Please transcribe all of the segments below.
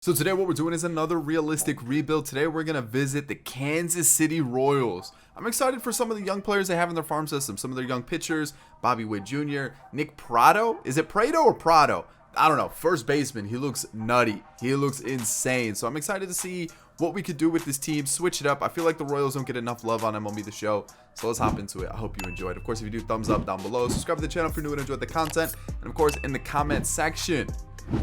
So today what we're doing is another realistic rebuild. Today we're going to visit the Kansas City Royals. I'm excited for some of the young players they have in their farm system. Some of their young pitchers, Bobby Witt Jr., Nick Prado. Is it Prado or Prado? I don't know. First baseman. He looks nutty. He looks insane. So I'm excited to see what we could do with this team. Switch it up. I feel like the Royals don't get enough love on MLB The Show. So let's hop into it. I hope you enjoyed. Of course, if you do, thumbs up down below. Subscribe to the channel if you're new and enjoyed the content. And of course, in the comment section.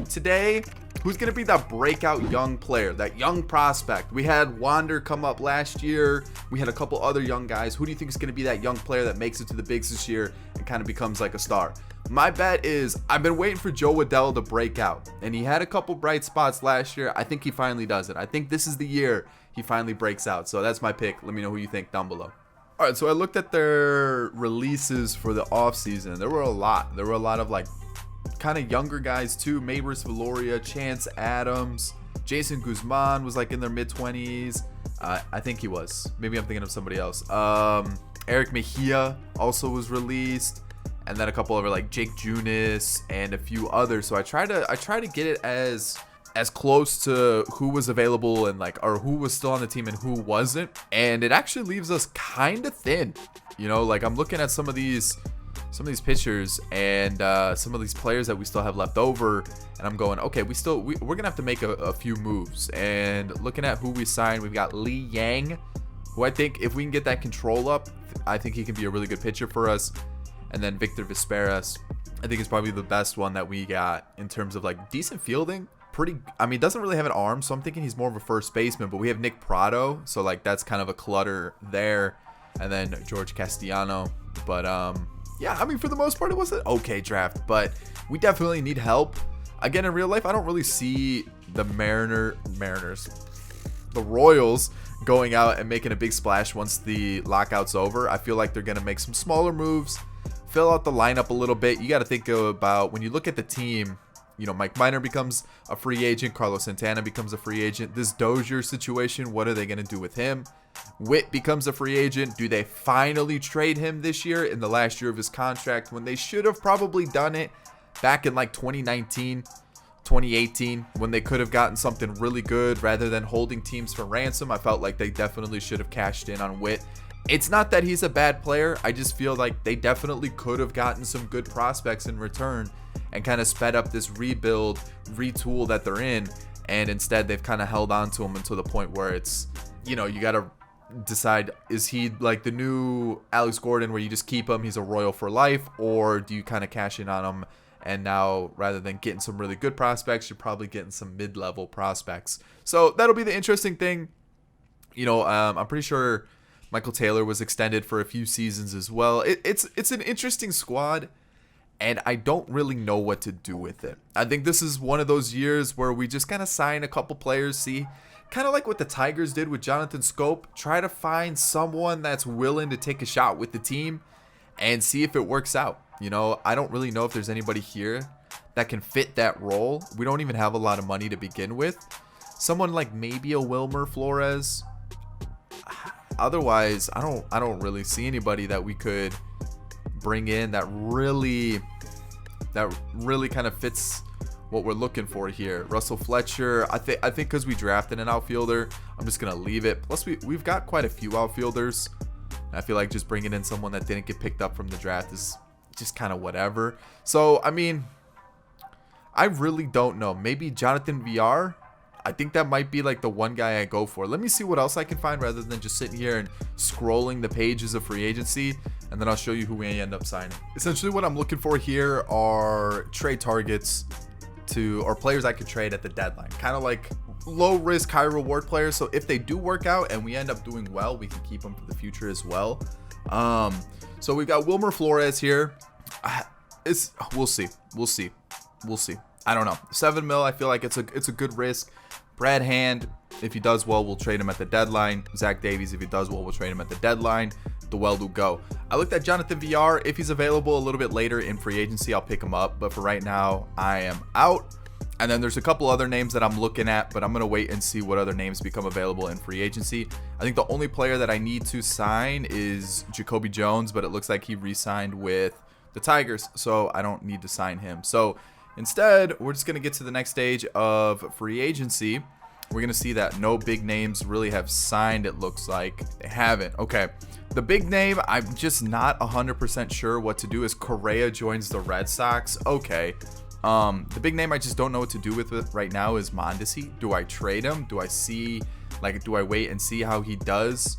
Today, who's going to be that breakout young player, that young prospect? We had Wander come up last year. We had a couple other young guys. Who do you think is going to be that young player that makes it to the bigs this year and kind of becomes like a star? My bet is I've been waiting for Joe Waddell to break out, and he had a couple bright spots last year. I think he finally does it. I think this is the year he finally breaks out. So that's my pick. Let me know who you think down below. All right, so I looked at their releases for the offseason. There were a lot. There were a lot of like kind of younger guys too. Maybers Valoria, Chance Adams, Jason Guzman was like in their mid-20s. I think he was. Maybe I'm thinking of somebody else. Eric Mejia also was released, and then a couple of like Jake Junis and a few others. So I try to get it as close to who was available and like, or who was still on the team and who wasn't. And it actually leaves us kind of thin. You know, like I'm looking at some of these pitchers and some of these players that we still have left over, and I'm going, okay, we're gonna have to make a few moves. And looking at who we signed, we've got Lee Yang, who I think if we can get that control up, I think he can be a really good pitcher for us. And then Victor Vesperas, I think is probably the best one that we got in terms of like decent fielding. Doesn't really have an arm, so I'm thinking he's more of a first baseman. But we have Nick Prado, so like that's kind of a clutter there. And then George Castellano, but yeah, I mean, for the most part, it was an okay draft, but we definitely need help. Again, in real life, I don't really see the the Royals going out and making a big splash once the lockout's over. I feel like they're going to make some smaller moves, fill out the lineup a little bit. You got to think about when you look at the team, you know, Mike Minor becomes a free agent. Carlos Santana becomes a free agent. This Dozier situation, what are they going to do with him? Witt becomes a free agent. Do they finally trade him this year in the last year of his contract when they should have probably done it back in like 2019, 2018, when they could have gotten something really good rather than holding teams for ransom? I felt like they definitely should have cashed in on Witt. It's not that he's a bad player. I just feel like they definitely could have gotten some good prospects in return and kind of sped up this rebuild, retool that they're in. And instead, they've kind of held on to him until the point where it's, you know, you got to decide, is he like the new Alex Gordon where you just keep him, he's a Royal for life, or do you kind of cash in on him and now rather than getting some really good prospects, you're probably getting some mid-level prospects? So that'll be the interesting thing. You know, I'm pretty sure Michael Taylor was extended for a few seasons as well. It's an interesting squad, and I don't really know what to do with it. I think this is one of those years where we just kind of sign a couple players, see, kind of like what the Tigers did with Jonathan Scope. Try to find someone that's willing to take a shot with the team and see if it works out. You know, I don't really know if there's anybody here that can fit that role. We don't even have a lot of money to begin with. Someone like maybe a Wilmer Flores. Otherwise, I don't really see anybody that we could bring in that really kind of fits what we're looking for here. Russell Fletcher, I think because we drafted an outfielder, I'm just gonna leave it. Plus we've got quite a few outfielders. I feel like just bringing in someone that didn't get picked up from the draft is just kind of whatever. So I mean, I really don't know. Maybe Jonathan VR. I think that might be like the one guy I go for. Let me see what else I can find rather than just sitting here and scrolling the pages of free agency, and then I'll show you who we end up signing. Essentially what I'm looking for here are trade targets or players I could trade at the deadline. Kind of like low risk, high reward players. So if they do work out and we end up doing well, we can keep them for the future as well. So we've got Wilmer Flores here. We'll see. I don't know. 7 mil, I feel like it's a good risk. Brad Hand, if he does well, we'll trade him at the deadline. Zach Davies, if he does well, we'll trade him at the deadline. The well do go. I looked at Jonathan VR. If he's available a little bit later in free agency, I'll pick him up. But for right now, I am out. And then there's a couple other names that I'm looking at, but I'm going to wait and see what other names become available in free agency. I think the only player that I need to sign is Jacoby Jones, but it looks like he re-signed with the Tigers, so I don't need to sign him. So Instead, we're just going to get to the next stage of free agency. We're going to see that no big names really have signed, it looks like. They haven't. Okay. The big name, I'm just not 100% sure what to do, is Correa joins the Red Sox. Okay. The big name I just don't know what to do with it right now is Mondesi. Do I trade him? Do I wait and see how he does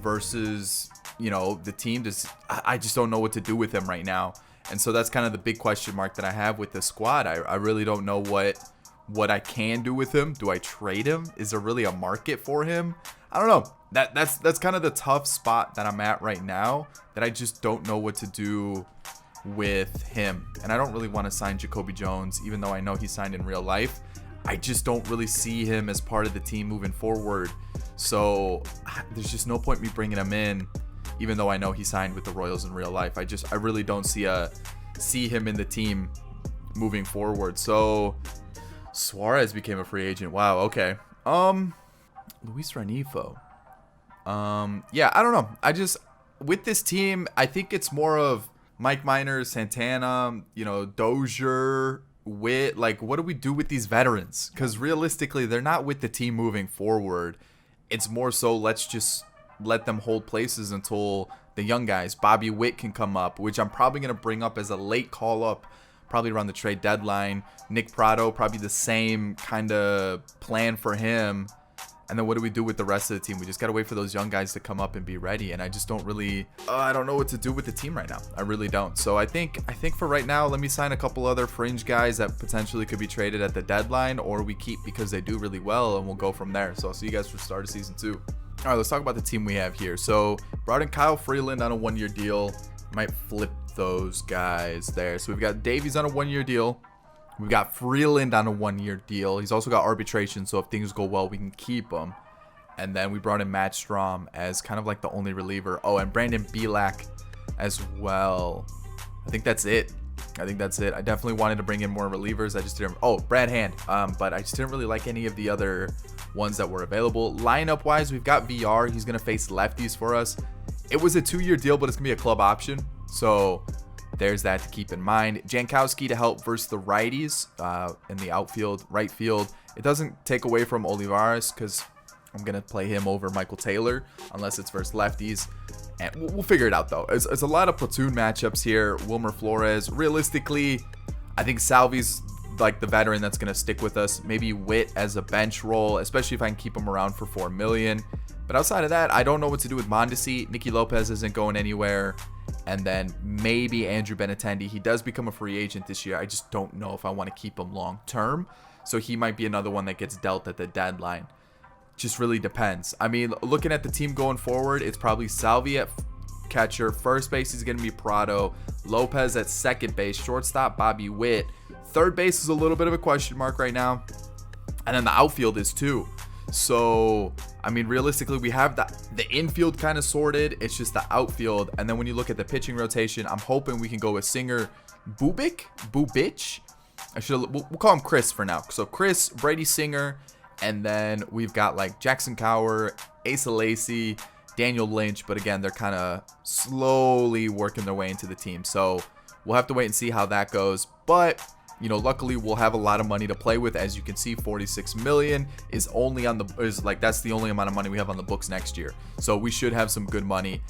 versus, the team? I just don't know what to do with him right now. And so that's kind of the big question mark that I have with the squad. I really don't know what I can do with him. Do I trade him? Is there really a market for him? I don't know. That's kind of the tough spot that I'm at right now, that I just don't know what to do with him. And I don't really want to sign Jacoby Jones, even though I know he signed in real life. I just don't really see him as part of the team moving forward. So there's just no point me bringing him in, even though I know he signed with the Royals in real life. I really don't see him in the team moving forward. So Suarez became a free agent. Wow. Okay. Luis Renifo. Yeah, I don't know. With this team, I think it's more of Mike Minor, Santana, Dozier, Witt. Like, what do we do with these veterans? Because realistically, they're not with the team moving forward. It's more so let's just let them hold places until the young guys, Bobby Witt, can come up, which I'm probably going to bring up as a late call up, probably around the trade deadline. Nick Prado, probably the same kind of plan for him. And then what do we do with the rest of the team? We just got to wait for those young guys to come up and be ready. And I just don't really, I don't know what to do with the team right now. I really don't. So I think for right now, let me sign a couple other fringe guys that potentially could be traded at the deadline, or we keep because they do really well, and we'll go from there. So I'll see you guys for start of season 2. All right, let's talk about the team we have here. So brought in Kyle Freeland on a 1-year deal. Might flip those guys there. So we've got Davies on a 1-year deal. We've got Freeland on a 1-year deal. He's also got arbitration, so if things go well, we can keep him. And then we brought in Matt Strom as kind of like the only reliever. Oh, and Brandon Bielak as well. I think that's it. I definitely wanted to bring in more relievers. I just didn't. Oh, Brad Hand. But I just didn't really like any of the other ones that were available. Lineup wise, we've got VR. He's going to face lefties for us. It was a 2-year deal, but it's going to be a club option. So there's that to keep in mind. Jankowski to help versus the righties in the outfield, right field. It doesn't take away from Olivares because I'm going to play him over Michael Taylor unless it's versus lefties. And we'll figure it out, though. It's a lot of platoon matchups here. Wilmer Flores. Realistically, I think Salvi's like the veteran that's going to stick with us. Maybe Witt as a bench role, especially if I can keep him around for $4 million. But outside of that, I don't know what to do with Mondesi. Nicky Lopez isn't going anywhere. And then maybe Andrew Benintendi. He does become a free agent this year. I just don't know if I want to keep him long term. So he might be another one that gets dealt at the deadline. Just really depends. I mean, looking at the team going forward, it's probably Salvi at catcher. First base is going to be Prado. Lopez at second base. Shortstop, Bobby Witt. Third base is a little bit of a question mark right now. And then the outfield is too. So, I mean, realistically, we have the infield kind of sorted. It's just the outfield. And then when you look at the pitching rotation, I'm hoping we can go with Singer Bubich. We'll call him Chris for now. So Chris, Brady Singer, and then we've got like Jackson Cower, Asa Lacy, Daniel Lynch. But again, they're kind of slowly working their way into the team. So we'll have to wait and see how that goes. But luckily we'll have a lot of money to play with. As you can see, 46 million is only on that's the only amount of money we have on the books next year. So we should have some good money.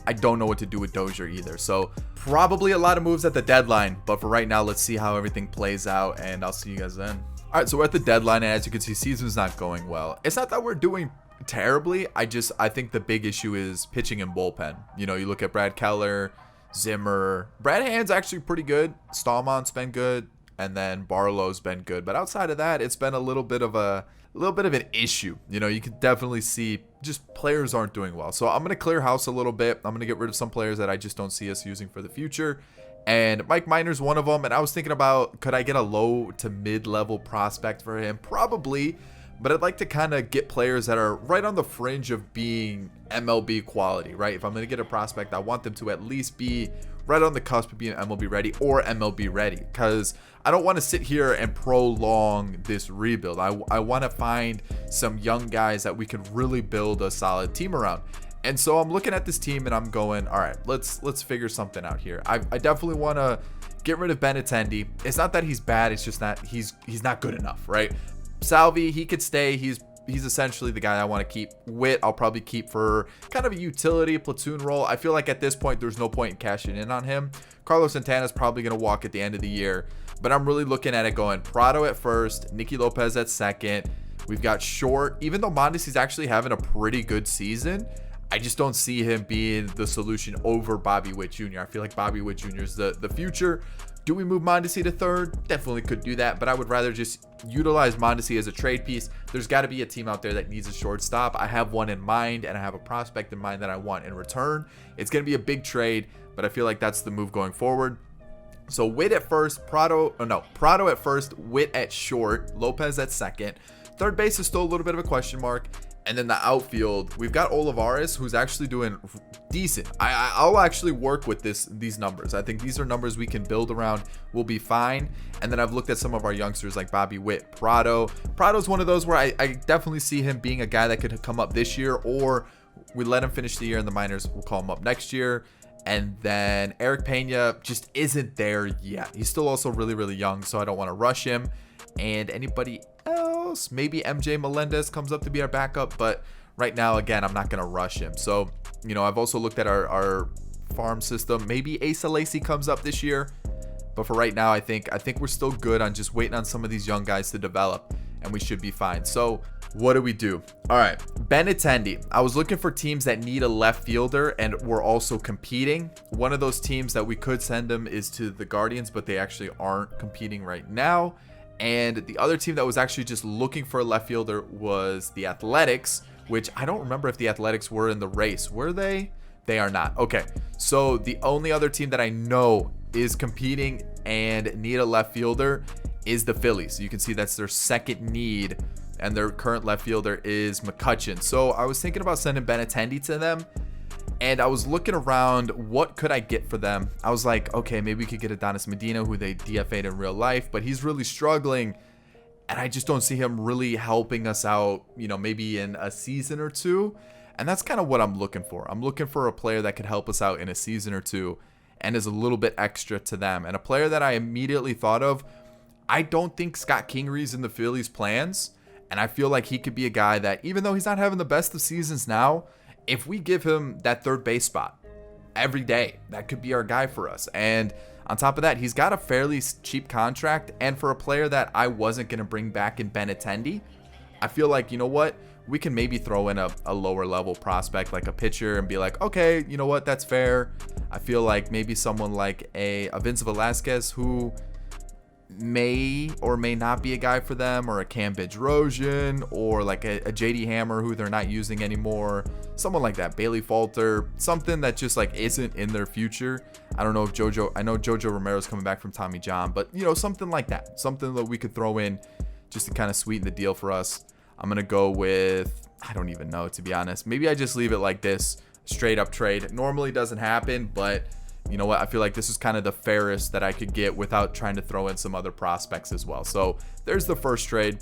I don't know what to do with Dozier either. So probably a lot of moves at the deadline. But for right now, let's see how everything plays out, and I'll see you guys then. All right, so we're at the deadline, and as you can see, season's not going well. It's not that we're doing terribly. I think the big issue is pitching and bullpen. You look at Brad Keller, Zimmer. Brad Hand's actually pretty good. Stallman's been good. And then Barlow's been good. But outside of that, it's been a little bit of an issue. You can definitely see just players aren't doing well. So I'm going to clear house a little bit. I'm going to get rid of some players that I just don't see us using for the future. And Mike Minor's one of them. And I was thinking about, could I get a low to mid-level prospect for him? Probably. But I'd like to kind of get players that are right on the fringe of being MLB quality, right? If I'm going to get a prospect, I want them to at least be right on the cusp of being MLB ready or MLB ready, because I don't want to sit here and prolong this rebuild. I want to find some young guys that we can really build a solid team around. And so I'm looking at this team and I'm going, all right, let's figure something out here. I definitely want to get rid of Benintendi. It's not that he's bad, it's just not he's not good enough, right? Salvi, he could stay. He's essentially the guy I want to keep. Witt, I'll probably keep for kind of a utility platoon role. I feel like at this point, there's no point in cashing in on him. Carlos Santana is probably going to walk at the end of the year, but I'm really looking at it going Prado at first, Nicky Lopez at second. We've got Short. Even though Mondesi's actually having a pretty good season, I just don't see him being the solution over Bobby Witt Jr. I feel like Bobby Witt Jr. is the future. Do we move Mondesi to third? Definitely could do that, but I would rather just utilize Mondesi as a trade piece. There's got to be a team out there that needs a shortstop. I have one in mind, and I have a prospect in mind that I want in return. It's going to be a big trade, but I feel like that's the move going forward. So Witt at first, Prado at first, Witt at short, Lopez at second. Third base is still a little bit of a question mark. And then the outfield, we've got Olivares, who's actually doing decent. I'll actually work with these numbers. I think these are numbers we can build around. We'll be fine. And then I've looked at some of our youngsters like Bobby Witt, Prado's one of those where I definitely see him being a guy that could come up this year, or we let him finish the year in the minors. We'll call him up next year. And then Eric Pena just isn't there yet. He's still also really, really young, so I don't want to rush him. And anybody else, maybe MJ Melendez comes up to be our backup, but right now, again, I'm not going to rush him. So, you know, I've also looked at our farm system. Maybe Asa Lacy comes up this year, but for right now, I think we're still good on just waiting on some of these young guys to develop, and we should be fine. So what do we do? All right, Benintendi. I was looking for teams that need a left fielder and we're also competing. One of those teams that we could send him is to the Guardians, but they actually aren't competing right now. And the other team that was actually just looking for a left fielder was the Athletics, which I don't remember if the Athletics were in the race. Were they? They are not. Okay, so the only other team that I know is competing and need a left fielder is the Phillies. You can see that's their second need, and their current left fielder is McCutchen. So I was thinking about sending Benintendi to them, and I was looking around, what could I get for them? I was like, okay, maybe we could get Adonis Medina, who they DFA'd in real life, but he's really struggling, and I just don't see him really helping us out, you know, maybe in a season or two. And that's kind of what I'm looking for. I'm looking for a player that could help us out in a season or two and is a little bit extra to them. And a player that I immediately thought of, I don't think Scott Kingery's in the Phillies' plans, and I feel like he could be a guy that, even though he's not having the best of seasons now, if we give him that third base spot every day, that could be our guy for us. And on top of that, he's got a fairly cheap contract. And for a player that I wasn't going to bring back in Benintendi, I feel like, you know what? We can maybe throw in a lower level prospect like a pitcher and be like, okay, you know what? That's fair. I feel like maybe someone like a Vince Velasquez, who may or may not be a guy for them, or a Cam Bedrosian, or like a JD Hammer, who they're not using anymore, someone like that, Bailey Falter, something that just like isn't in their future. I don't know if I know Jojo Romero's coming back from Tommy John, but you know, something like that, something that we could throw in just to kind of sweeten the deal for us. I'm gonna go with, I don't even know, to be honest. Maybe I just leave it like this, straight up trade. It normally doesn't happen, but you know what? I feel like this is kind of the fairest that I could get without trying to throw in some other prospects as well. So there's the first trade.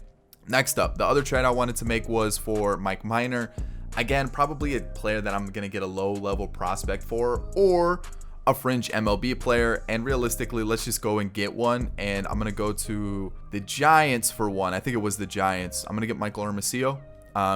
Next up, the other trade I wanted to make was for Mike Minor. Again, probably a player that I'm going to get a low-level prospect for, or a fringe MLB player. And realistically, let's just go and get one. And I'm going to go to the Giants for one. I think it was the Giants. I'm going to get Michael Ormacio.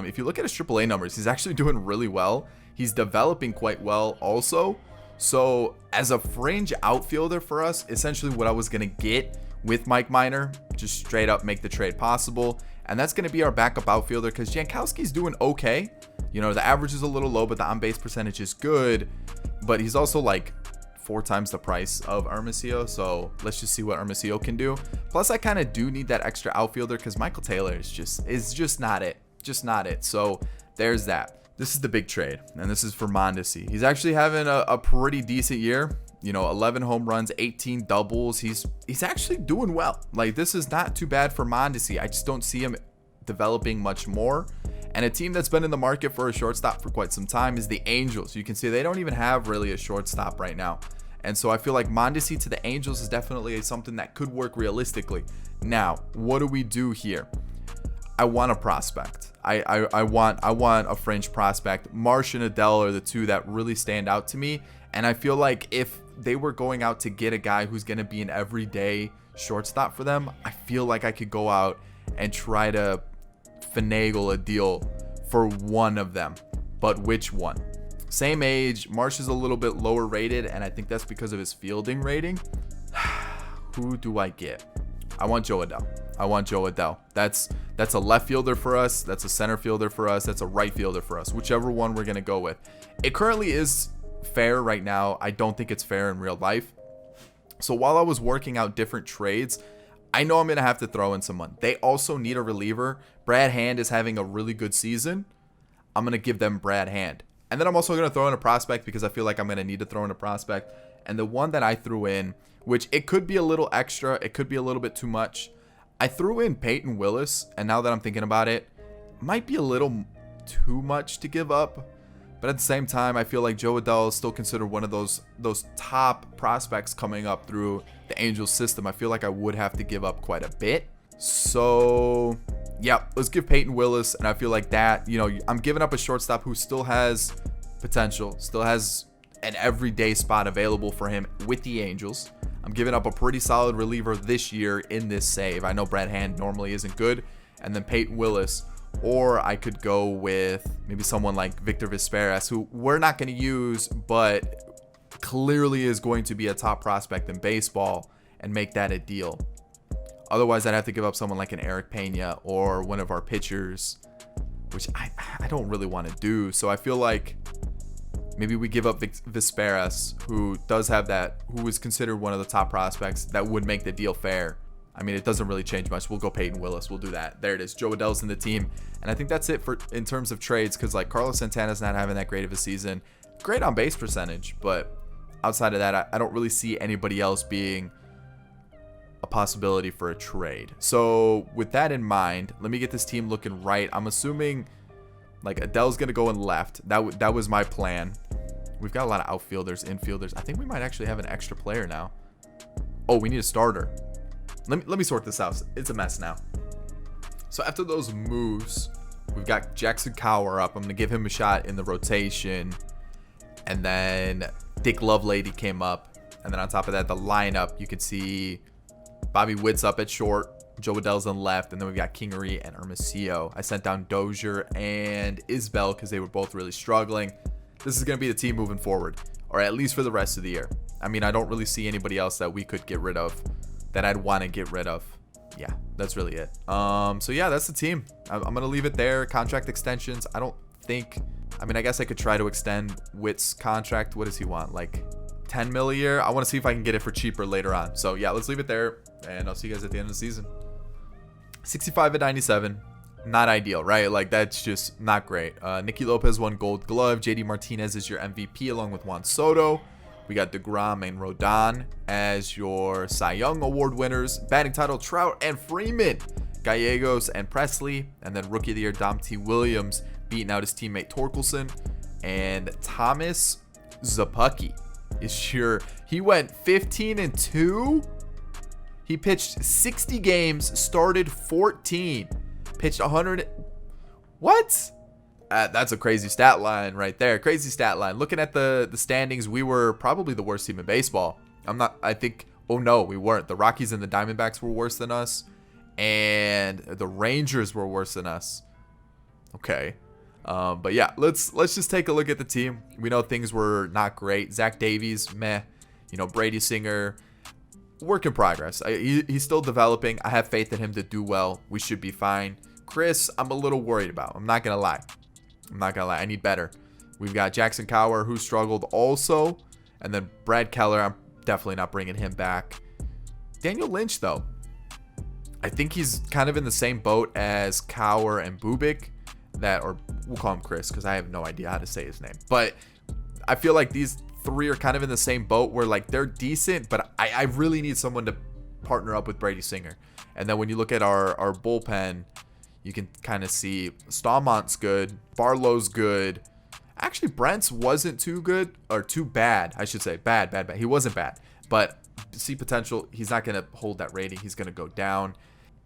If you look at his AAA numbers, he's actually doing really well. He's developing quite well also. So as a fringe outfielder for us, essentially what I was going to get with Mike Minor, just straight up make the trade possible. And that's going to be our backup outfielder, because Jankowski's doing okay. You know, the average is a little low, but the on-base percentage is good. But he's also like 4 times the price of Ormacio. So let's just see what Ormacio can do. Plus, I kind of do need that extra outfielder, because Michael Taylor is just not it. Just not it. So there's that. This is the big trade, and this is for Mondesi. He's actually having a pretty decent year. You know, 11 home runs, 18 doubles. He's actually doing well. Like, this is not too bad for Mondesi. I just don't see him developing much more. And a team that's been in the market for a shortstop for quite some time is the Angels. You can see they don't even have really a shortstop right now. And so I feel like Mondesi to the Angels is definitely something that could work realistically. Now, what do we do here? I want a prospect. I want a fringe prospect. Marsh and Adele are the two that really stand out to me. And I feel like if they were going out to get a guy who's going to be an everyday shortstop for them, I feel like I could go out and try to finagle a deal for one of them. But which one? Same age. Marsh is a little bit lower rated, and I think that's because of his fielding rating. Who do I get? I want Joe Adell. That's a left fielder for us. That's a center fielder for us. That's a right fielder for us. Whichever one we're going to go with. It currently is fair right now. I don't think it's fair in real life. So while I was working out different trades, I know I'm going to have to throw in someone. They also need a reliever. Brad Hand is having a really good season. I'm going to give them Brad Hand. And then I'm also going to throw in a prospect because I feel like I'm going to need to throw in a prospect. And the one that I threw in, which it could be a little extra, it could be a little bit too much. I threw in Peyton Willis, and now that I'm thinking about it, might be a little too much to give up. But at the same time, I feel like Joe Adell is still considered one of those top prospects coming up through the Angels system. I feel like I would have to give up quite a bit. So yeah, let's give Peyton Willis. And I feel like that, I'm giving up a shortstop who still has potential, still has an everyday spot available for him with the Angels. I'm giving up a pretty solid reliever this year in this save. I know Brad Hand normally isn't good. And then Peyton Willis. Or I could go with maybe someone like Victor Vesperas, who we're not going to use, but clearly is going to be a top prospect in baseball, and make that a deal. Otherwise, I'd have to give up someone like an Eric Pena or one of our pitchers, which I don't really want to do. So I feel like maybe we give up Vesperas, who does have that, who is considered one of the top prospects that would make the deal fair. I mean, it doesn't really change much. We'll go Peyton Willis. We'll do that. There it is. Joe Adell's in the team. And I think that's it in terms of trades, because like Carlos Santana's not having that great of a season. Great on base percentage, but outside of that, I don't really see anybody else being a possibility for a trade. So with that in mind, let me get this team looking right. I'm assuming like Adell's going to go in left. That was my plan. We've got a lot of outfielders, infielders. I think we might actually have an extra player now. Oh, we need a starter. Let me sort this out. It's a mess now. So after those moves, we've got Jackson Cower up. I'm going to give him a shot in the rotation. And then Dick Lovelady came up. And then on top of that, the lineup, you can see Bobby Witt's up at short. Joe Adell's on left. And then we've got Kingery and Ormacio. I sent down Dozier and Isbell because they were both really struggling. This is going to be the team moving forward, or at least for the rest of the year. I mean, I don't really see anybody else that we could get rid of, that I'd want to get rid of. Yeah, that's really it. So yeah, that's the team. I'm going to leave it there. Contract extensions. I guess I could try to extend Witt's contract. What does he want? Like 10 mil a year? I want to see if I can get it for cheaper later on. So yeah, let's leave it there, and I'll see you guys at the end of the season. 65 at 97. Not ideal, right? Like, that's just not great. Nicky Lopez won Gold Glove. JD Martinez is your MVP along with Juan Soto. We got DeGrom and Rodon as your Cy Young Award winners. Batting title, Trout and Freeman. Gallegos and Presley. And then Rookie of the Year, Dom T. Williams beating out his teammate Torkelson. And Thomas Zapucki is he went 15-2. He pitched 60 games, started 14. Pitched 100. What? That's a crazy stat line right there. Crazy stat line. Looking at the standings, we were probably the worst team in baseball. Oh no, we weren't. The Rockies and the Diamondbacks were worse than us. And the Rangers were worse than us. Okay. But yeah, let's just take a look at the team. We know things were not great. Zach Davies, meh. Brady Singer, work in progress. He's still developing. I have faith in him to do well. We should be fine. Chris, I'm a little worried about. I'm not going to lie. I need better. We've got Jackson Cower, who struggled also. And then Brad Keller, I'm definitely not bringing him back. Daniel Lynch, though. I think he's kind of in the same boat as Cower and Bubik. Or we'll call him Chris, because I have no idea how to say his name. But I feel like these three are kind of in the same boat where, like, they're decent, but I really need someone to partner up with Brady Singer. And then when you look at our bullpen, you can kind of see Stallmont's good, Barlow's good. Actually, Brent's wasn't too good, or too bad, I should say. Bad. He wasn't bad, but see potential. He's not going to hold that rating. He's going to go down.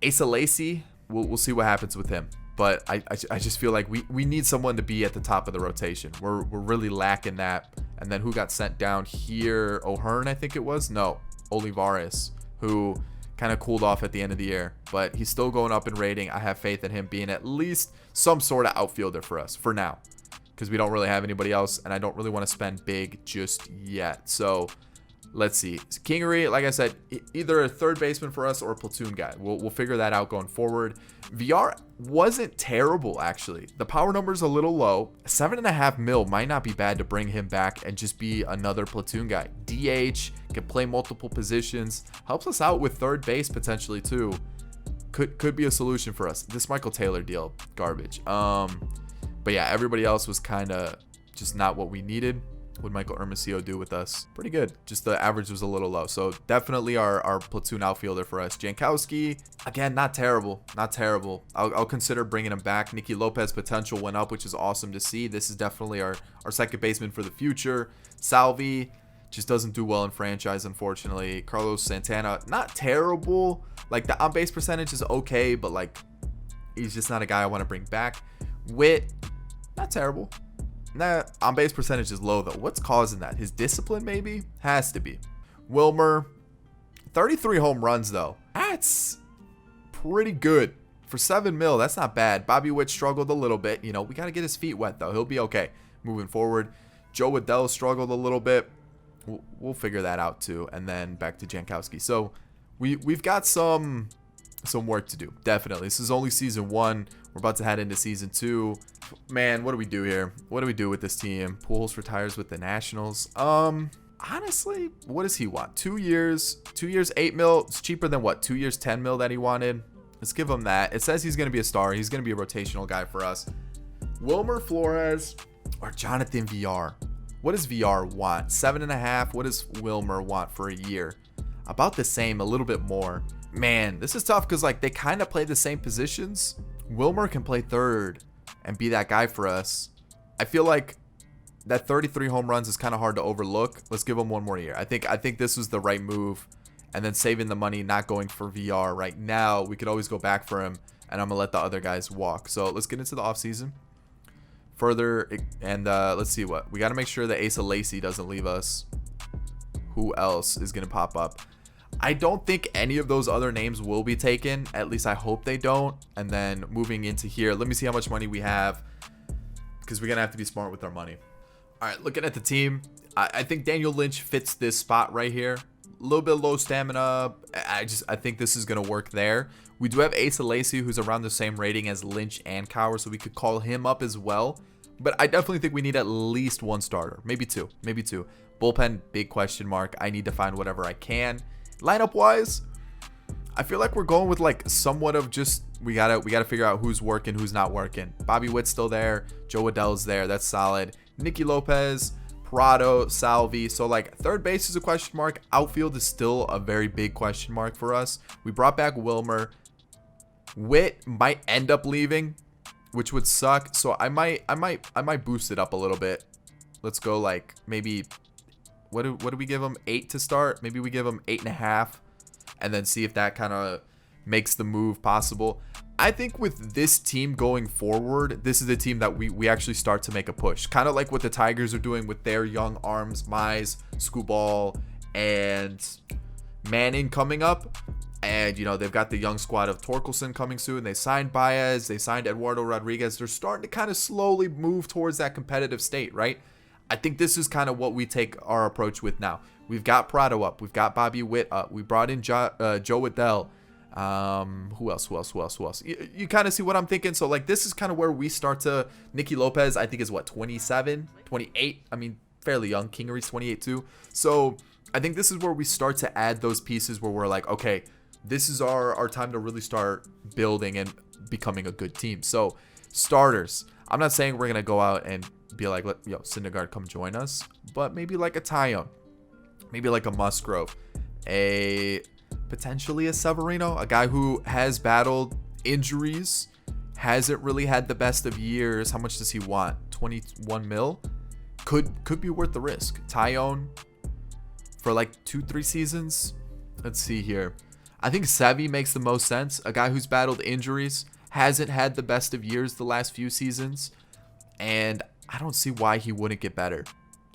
Asa Lacy, we'll see what happens with him. But I just feel like we need someone to be at the top of the rotation. We're really lacking that And then who got sent down here? O'Hearn, I think it was. No, Olivares, who kind of cooled off at the end of the year, but he's still going up in rating. I have faith in him being at least some sort of outfielder for us for now, because we don't really have anybody else, and I don't really want to spend big just yet. So let's see. Kingery, like I said, either a third baseman for us or a platoon guy. We'll figure that out going forward. VR wasn't terrible, actually. The power number is a little low. 7.5 mil might not be bad to bring him back and just be another platoon guy. DH, can play multiple positions, helps us out with third base potentially too. Could be a solution for us. This Michael Taylor deal, garbage. But yeah, everybody else was kind of just not what we needed. What Michael Ormacio do with us? Pretty good. Just the average was a little low. So definitely our platoon outfielder for us. Jankowski, again, not terrible. Not terrible. I'll consider bringing him back. Nicky Lopez potential went up, which is awesome to see. This is definitely our second baseman for the future. Salvi just doesn't do well in franchise, unfortunately. Carlos Santana, not terrible. Like, the on-base percentage is okay, but like, he's just not a guy I want to bring back. Witt, not terrible. Nah, on-base percentage is low, though. What's causing that? His discipline, maybe? Has to be. Wilmer, 33 home runs, though. That's pretty good. For 7 mil, that's not bad. Bobby Witt struggled a little bit. You know, we got to get his feet wet, though. He'll be okay moving forward. Joe Waddell struggled a little bit. We'll figure that out, too. And then back to Jankowski. So, we've got some work to do. Definitely. This is only season 1. We're about to head into season 2. Man, what do we do here? What do we do with this team? Pujols retires with the Nationals. Honestly, what does he want? 2 years, 8 mil. It's cheaper than what? 2 years, 10 mil that he wanted. Let's give him that. It says he's going to be a star. He's going to be a rotational guy for us. Wilmer Flores or Jonathan VR. What does VR want? 7.5. What does Wilmer want for a year? About the same, a little bit more. Man, this is tough because like they kind of play the same positions. Wilmer can play third and be that guy for us. I feel like that 33 home runs is kind of hard to overlook. Let's give him one more year. I think this was the right move. And then saving the money, not going for VR right now. We could always go back for him, and I'm going to let the other guys walk. So let's get into the offseason further. And let's see what. We got to make sure that Asa Lacy doesn't leave us. Who else is going to pop up? I don't think any of those other names will be taken. At least I hope they don't. And then moving into here, let me see how much money we have, because we're going to have to be smart with our money. All right, looking at the team, I think Daniel Lynch fits this spot right here. A little bit low stamina. I think this is going to work there. We do have Asa Lacy, who's around the same rating as Lynch and Cowher, so we could call him up as well. But I definitely think we need at least one starter. Maybe two. Bullpen, big question mark. I need to find whatever I can. Lineup wise, I feel like we're going with like somewhat of just we gotta figure out who's working, who's not working. Bobby Witt's still there. Joe Waddell's there. That's solid. Nicky Lopez, Prado, Salvi. So like third base is a question mark. Outfield is still a very big question mark for us. We brought back Wilmer. Witt might end up leaving, which would suck. So I might boost it up a little bit. Let's go like maybe. What do we give him? 8 to start? Maybe we give him 8.5 and then see if that kind of makes the move possible. I think with this team going forward, this is a team that we actually start to make a push. Kind of like what the Tigers are doing with their young arms, Mize, Skubal, and Manning coming up. And, you know, they've got the young squad of Torkelson coming soon. They signed Baez. They signed Eduardo Rodriguez. They're starting to kind of slowly move towards that competitive state, right? I think this is kind of what we take our approach with now. We've got Prado up. We've got Bobby Witt up. We brought in Joe Waddell. Who else? You kind of see what I'm thinking. So, like, this is kind of where we start to... Nicky Lopez, I think, is, what, 27? 28? I mean, fairly young. Kingery's 28, too. So, I think this is where we start to add those pieces where we're like, okay, this is our time to really start building and becoming a good team. So, starters. I'm not saying we're going to go out and be like, Syndergaard, come join us. But maybe like a Tyone. Maybe like a Musgrove. Potentially a Severino. A guy who has battled injuries. Hasn't really had the best of years. How much does he want? 21 mil? Could be worth the risk. Tyone for like 2-3 seasons. Let's see here. I think Sevy makes the most sense. A guy who's battled injuries. Hasn't had the best of years the last few seasons. And I don't see why he wouldn't get better.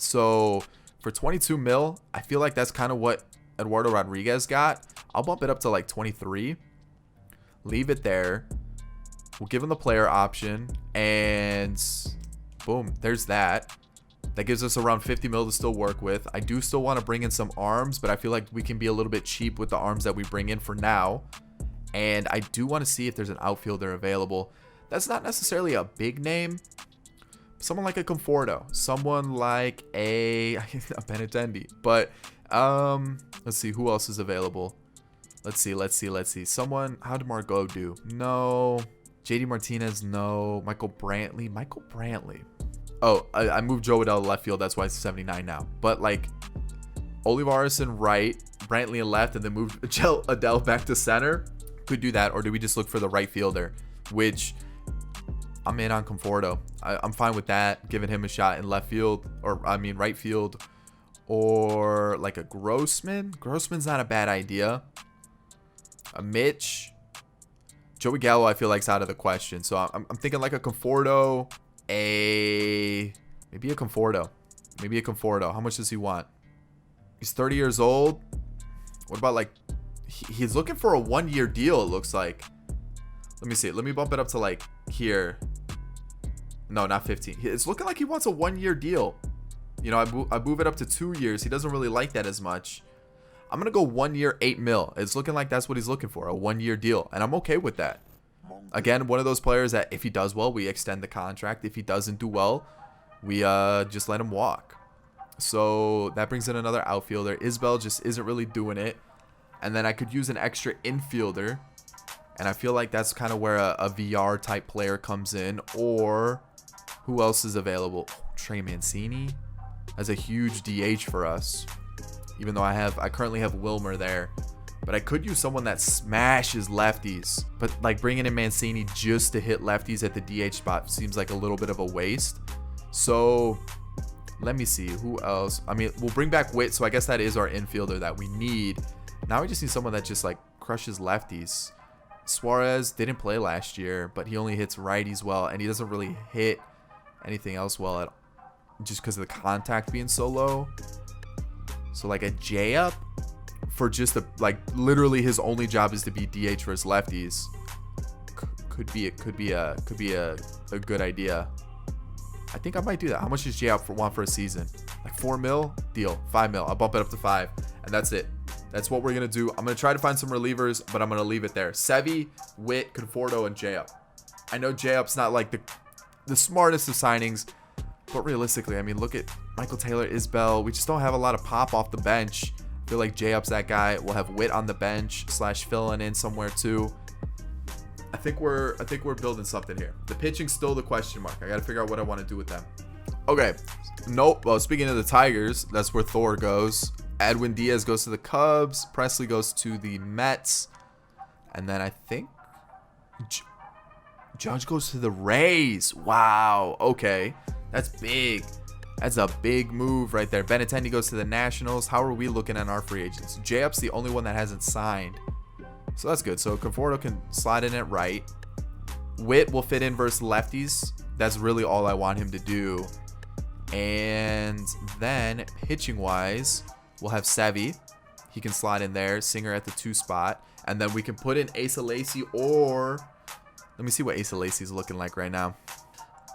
So for 22 mil, I feel like that's kind of what Eduardo Rodriguez got. I'll bump it up to like 23. Leave it there. We'll give him the player option. And boom, there's that. That gives us around 50 mil to still work with. I do still want to bring in some arms, but I feel like we can be a little bit cheap with the arms that we bring in for now. And I do want to see if there's an outfielder available. That's not necessarily a big name. Someone like a Conforto. Someone like a Benintendi. But let's see who else is available. Let's see. Someone, how did Margot do? No. JD Martinez, no. Michael Brantley. Oh, I moved Joe Adell to left field. That's why it's 79 now. But like Olivares in right, Brantley in left, and then moved Adell back to center. Could do that, or do we just look for the right fielder? Which I'm in on Conforto. I'm fine with that, giving him a shot in left field, or I mean right field, or like a Grossman. Grossman's not a bad idea. A Mitch. Joey Gallo, I feel like, is out of the question. So I'm thinking like a Conforto, maybe a Conforto. How much does he want? He's 30 years old. What about like, he's looking for a 1-year deal, it looks like. Let me see. Let me bump it up to like here. No, not 15. It's looking like he wants a 1-year deal. You know, I move it up to 2 years. He doesn't really like that as much. I'm going to go 1 year, 8 mil. It's looking like that's what he's looking for, a 1-year deal. And I'm okay with that. Again, one of those players that if he does well, we extend the contract. If he doesn't do well, we just let him walk. So that brings in another outfielder. Isbell just isn't really doing it. And then I could use an extra infielder. And I feel like that's kind of where a VR type player comes in. Or who else is available? Trey Mancini has a huge DH for us. Even though I currently have Wilmer there. But I could use someone that smashes lefties. But like bringing in Mancini just to hit lefties at the DH spot seems like a little bit of a waste. So let me see who else. I mean, we'll bring back Witt. So I guess that is our infielder that we need. Now we just need someone that just like crushes lefties. Suarez didn't play last year, but he only hits righties well. And he doesn't really hit anything else well at just because of the contact being so low. So like a J-Up for just like literally his only job is to be DH for his lefties. Could be a good idea. I think I might do that. How much does J-Up want for a season? Like 4 mil? Deal. 5 mil. I'll bump it up to 5. And that's it. That's what we're going to do. I'm going to try to find some relievers, but I'm going to leave it there. Sevy, Witt, Conforto, and J-Up. I know J-Up's not like the smartest of signings, but realistically, I mean, look at Michael Taylor, Isbell. We just don't have a lot of pop off the bench. I feel like J-Up's that guy. We'll have Witt on the bench / filling in somewhere too. I think we're building something here. The pitching's still the question mark. I got to figure out what I want to do with them. Okay. Nope. Well, speaking of the Tigers, that's where Thor goes. Edwin Diaz goes to the Cubs. Presley goes to the Mets. And then I think Judge goes to the Rays. Wow. Okay. That's big. That's a big move right there. Benintendi goes to the Nationals. How are we looking at our free agents? J-Up's the only one that hasn't signed. So that's good. So Conforto can slide in at right. Witt will fit in versus lefties. That's really all I want him to do. And then pitching wise, we'll have Sevy. He can slide in there. Singer at the 2 spot. And then we can put in Asa Lacy, or let me see what Asa Lacy is looking like right now.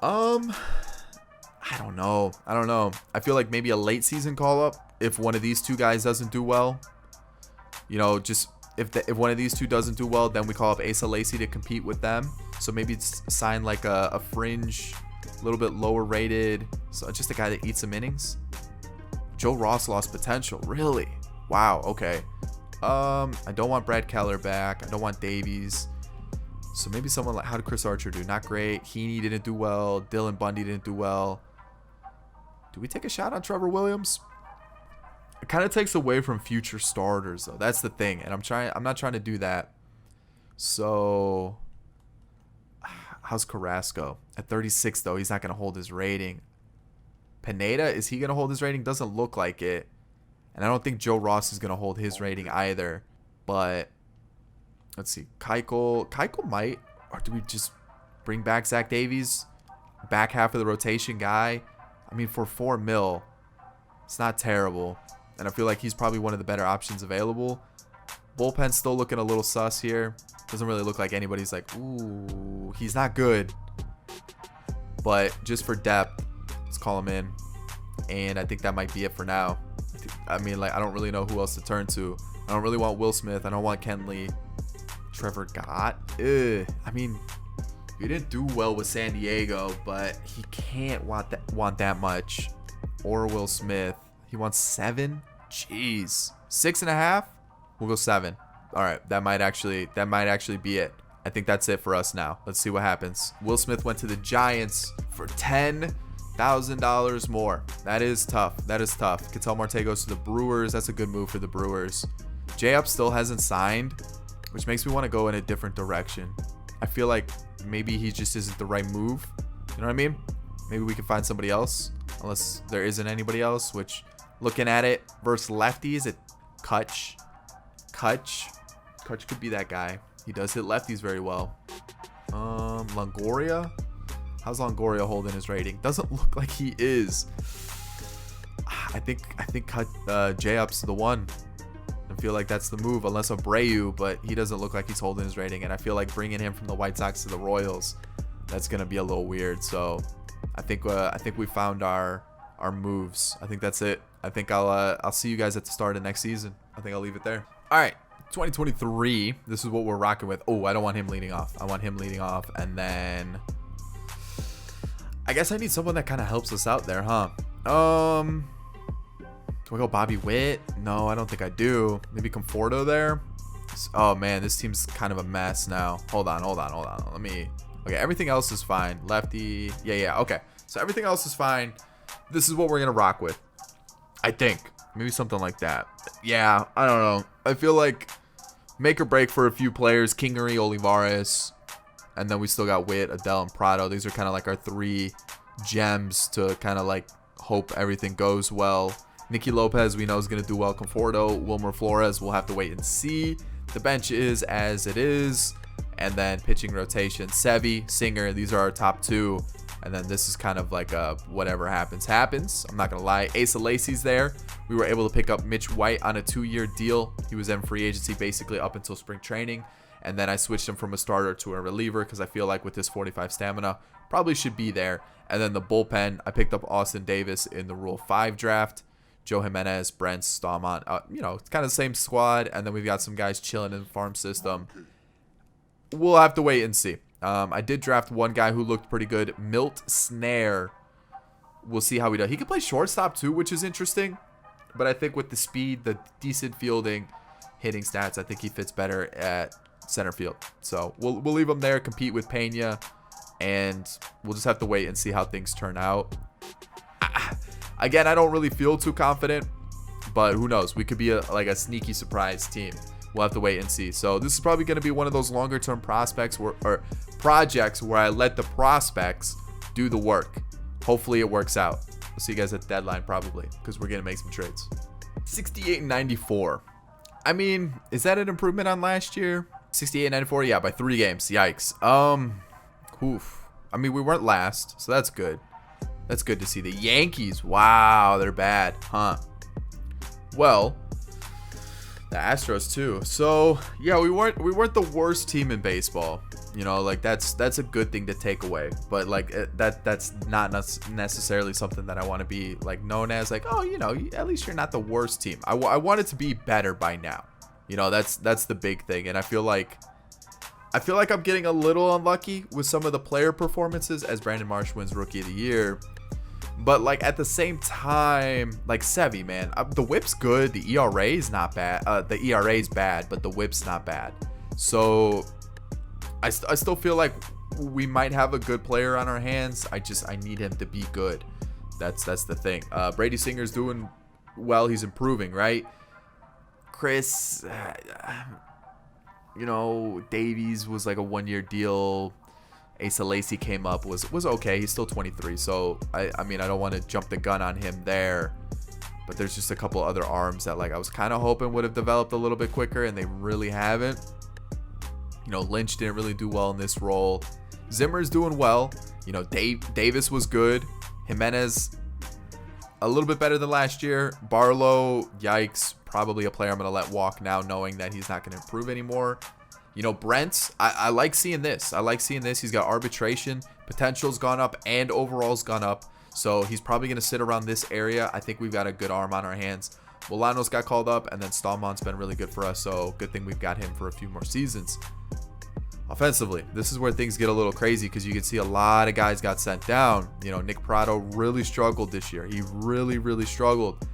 I don't know. I feel like maybe a late season call up if one of these two guys doesn't do well. You know, just if one of these two doesn't do well, then we call up Asa Lacy to compete with them. So maybe it's sign like a fringe, a little bit lower rated, so just a guy that eats some innings. Joe Ross lost potential, really? Wow. Okay. I don't want Brad Keller back. I don't want Davies. So maybe someone like, how did Chris Archer do? Not great. Heaney didn't do well. Dylan Bundy didn't do well. Do we take a shot on Trevor Williams? It kind of takes away from future starters, though. That's the thing, and I'm not trying to do that. So, how's Carrasco at 36? Though he's not going to hold his rating. Pineda, is he going to hold his rating? Doesn't look like it, and I don't think Joe Ross is going to hold his rating either. But let's see, Keuchel might, or do we just bring back Zach Davies, back half of the rotation guy? I mean, for 4 mil. It's not terrible. And I feel like he's probably one of the better options available. Bullpen's still looking a little sus here. Doesn't really look like anybody's like, ooh, he's not good. But just for depth, let's call him in. And I think that might be it for now. I mean, like, I don't really know who else to turn to. I don't really want Will Smith. I don't want Kenley. Trevor Gott. I mean, he didn't do well with San Diego, but he can't want that much. Or Will Smith. He wants 7. Jeez. 6.5. We'll go 7. All right, that might actually be it. I think that's it for us now. Let's see what happens. Will Smith went to the Giants for $10,000 more. That is tough. That is tough. Ketel Marte goes to the Brewers. That's a good move for the Brewers. J-Up still hasn't signed, which makes me want to go in a different direction. I feel like maybe he just isn't the right move. You know what I mean? Maybe we can find somebody else, unless there isn't anybody else, which, looking at it versus lefties, it Kutch could be that guy. He does hit lefties very well. Longoria? How's Longoria holding his rating? Doesn't look like he is. I think J-Up's the one. I feel like that's the move, unless Abreu, but he doesn't look like he's holding his rating. And I feel like bringing him from the White Sox to the Royals, that's gonna be a little weird. So I think we found our moves. I think that's it. I think I'll see you guys at the start of next season. I think I'll leave it there. All right. 2023, this is what we're rocking with. Oh, I don't want him leading off. I want him leading off, and then I guess I need someone that kind of helps us out there, huh? Do I go Bobby Witt? No, I don't think I do. Maybe Conforto there. Oh man, this team's kind of a mess now. Hold on. Okay, everything else is fine. Lefty, yeah. Okay, so everything else is fine. This is what we're gonna rock with, I think. Maybe something like that. Yeah, I don't know. I feel like make or break for a few players. Kingery, Olivares, and then we still got Witt, Adele, and Prado. These are kind of like our 3 gems to kind of like hope everything goes well. Nicky Lopez, we know, is going to do well. Conforto, Wilmer Flores, we'll have to wait and see. The bench is as it is. And then pitching rotation, Sevy, Singer, these are our top 2. And then this is kind of like a whatever happens. I'm not going to lie. Asa Lacy's there. We were able to pick up Mitch White on a 2-year deal. He was in free agency basically up until spring training. And then I switched him from a starter to a reliever because I feel like with his 45 stamina, probably should be there. And then the bullpen, I picked up Austin Davis in the Rule 5 draft. Joe Jimenez, Brent, Stallman. It's kind of the same squad. And then we've got some guys chilling in the farm system. We'll have to wait and see. I did draft one guy who looked pretty good, Milt Snare. We'll see how he does. He can play shortstop too, which is interesting. But I think with the speed, the decent fielding, hitting stats, I think he fits better at center field. So we'll leave him there, compete with Pena, and we'll just have to wait and see how things turn out. Again, I don't really feel too confident, but who knows? We could be like a sneaky surprise team. We'll have to wait and see. So this is probably going to be one of those longer term prospects or projects where I let the prospects do the work. Hopefully it works out. We'll see you guys at the deadline probably, because we're going to make some trades. 68 and 94. I mean, is that an improvement on last year? 68 and 94, yeah, by 3 games. Yikes. Oof. I mean, we weren't last, so that's good. That's good to see. The Yankees, wow, they're bad, huh? Well, the Astros too. So yeah, we weren't the worst team in baseball. You know, like that's a good thing to take away. But like that's not necessarily something that I want to be like known as. Like, oh, you know, at least you're not the worst team. I want it to be better by now. You know, that's the big thing. And I feel like I'm getting a little unlucky with some of the player performances as Brandon Marsh wins Rookie of the Year. But like at the same time, like Sevy, man, the whip's good. The ERA is not bad. The ERA is bad, but the whip's not bad. So I still feel like we might have a good player on our hands. I need him to be good. That's the thing. Brady Singer's doing well. He's improving, right? Chris, Davies was like a 1-year deal. Asa Lacy came up, was okay. He's still 23, so I mean, I don't want to jump the gun on him there, but there's just a couple other arms that like I was kind of hoping would have developed a little bit quicker, and they really haven't. You know, Lynch didn't really do well in this role. Zimmer's doing well. You know, Davis was good. Jimenez, a little bit better than last year. Barlow, yikes. Probably a player I'm going to let walk now, knowing that he's not going to improve anymore. You know, Brent, I like seeing this. I like seeing this. He's got arbitration. Potential's gone up and overall's gone up. So he's probably going to sit around this area. I think we've got a good arm on our hands. Milano's got called up, and then Stallman's been really good for us. So good thing we've got him for a few more seasons. Offensively, this is where things get a little crazy because you can see a lot of guys got sent down. You know, Nick Prado really struggled this year. He really struggled,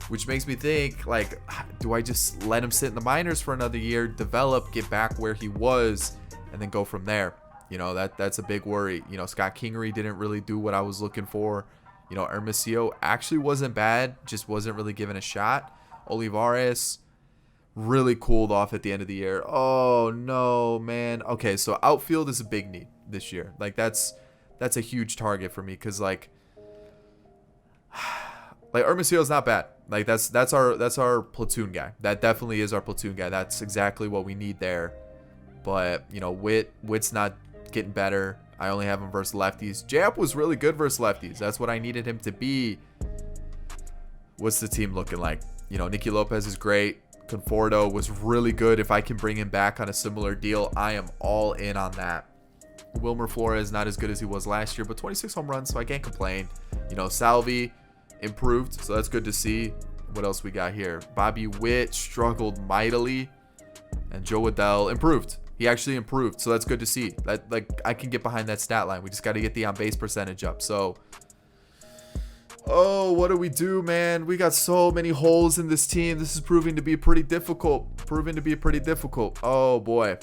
which makes me think, like, do I just let him sit in the minors for another year, develop, get back where he was, and then go from there? You know, that's a big worry. You know, Scott Kingery didn't really do what I was looking for. You know, Ormacio actually wasn't bad, just wasn't really given a shot. Olivares really cooled off at the end of the year. Oh no, man. Okay, so outfield is a big need this year. Like that's a huge target for me because like Ormacio is not bad. Like that's our platoon guy. That definitely is our platoon guy. That's exactly what we need there. But you know, Witt's not getting better. I only have him versus lefties. J-Up was really good versus lefties. That's what I needed him to be. What's the team looking like? You know, Nicky Lopez is great. Conforto was really good. If I can bring him back on a similar deal, I am all in on that. Wilmer Flores, not as good as he was last year, but 26 home runs, so I can't complain. You know, Salvi improved, so that's good to see. What else we got here? Bobby Witt struggled mightily, and Joe Adell improved. He actually improved, so that's good to see. That, like, I can get behind that stat line. We just got to get the on-base percentage up. So, oh, what do we do, man? We got so many holes in this team. This is proving to be pretty difficult. Oh, boy.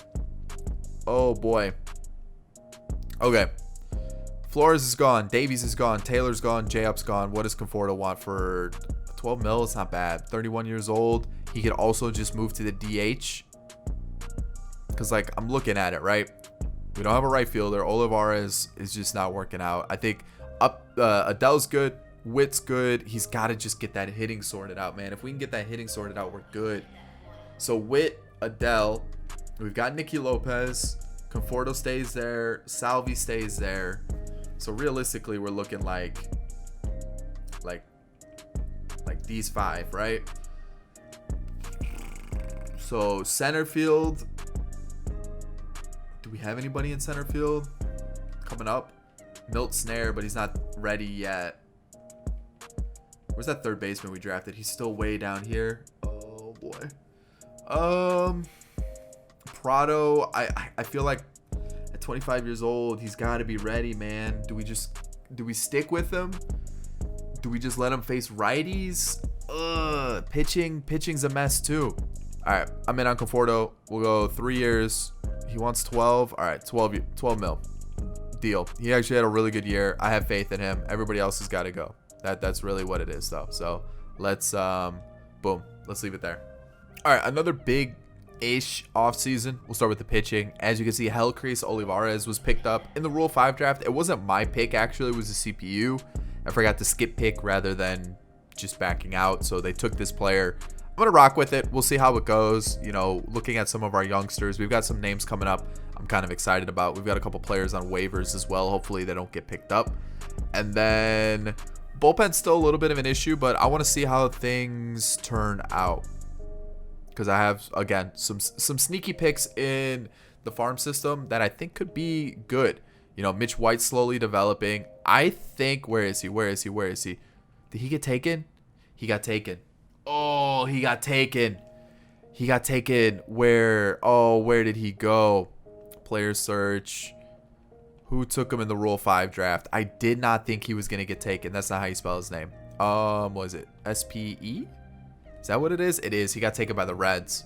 Okay. Flores is gone. Davies is gone. Taylor's gone. J-Up's gone. What does Conforto want for 12 mil? It's not bad. 31 years old. He could also just move to the DH. Because, like, I'm looking at it, right? We don't have a right fielder. Olivares is just not working out. I think Adell's good. Witt's good. He's got to just get that hitting sorted out, man. If we can get that hitting sorted out, we're good. So, Witt, Adell. We've got Nicky Lopez. Conforto stays there. Salvi stays there. So, realistically, we're looking like these five, right? So, center field. Do we have anybody in center field coming up? Milt Snare, but he's not ready yet. Where's that third baseman we drafted? He's still way down here. Oh boy. Prado, I feel like at 25 years old, he's got to be ready, man. Do we stick with him? Do we just let him face righties? Pitching's a mess too. All right, I'm in on Conforto. We'll go 3 years. He wants 12. All right, 12 mil. Deal. He actually had a really good year. I have faith in him. Everybody else has got to go. That's really what it is, though. So let's boom. Let's leave it there. All right, another big-ish offseason. We'll start with the pitching. As you can see, Helcris Olivares was picked up in the Rule 5 draft. It wasn't my pick, actually. It was a CPU. I forgot to skip pick rather than just backing out. So they took this player. I'm going to rock with it. We'll see how it goes. You know, looking at some of our youngsters, we've got some names coming up I'm kind of excited about. We've got a couple players on waivers as well. Hopefully they don't get picked up. And then bullpen's still a little bit of an issue, but I want to see how things turn out. Because I have, again, some sneaky picks in the farm system that I think could be good. You know, Mitch White slowly developing. I think, where is he? Did he get taken? He got taken. Oh, he got taken. Where did he go? Player search. Who took him in the Rule 5 draft? I did not think he was going to get taken. That's not how you spell his name. Was it SPE? Is that what it is? It is. He got taken by the Reds.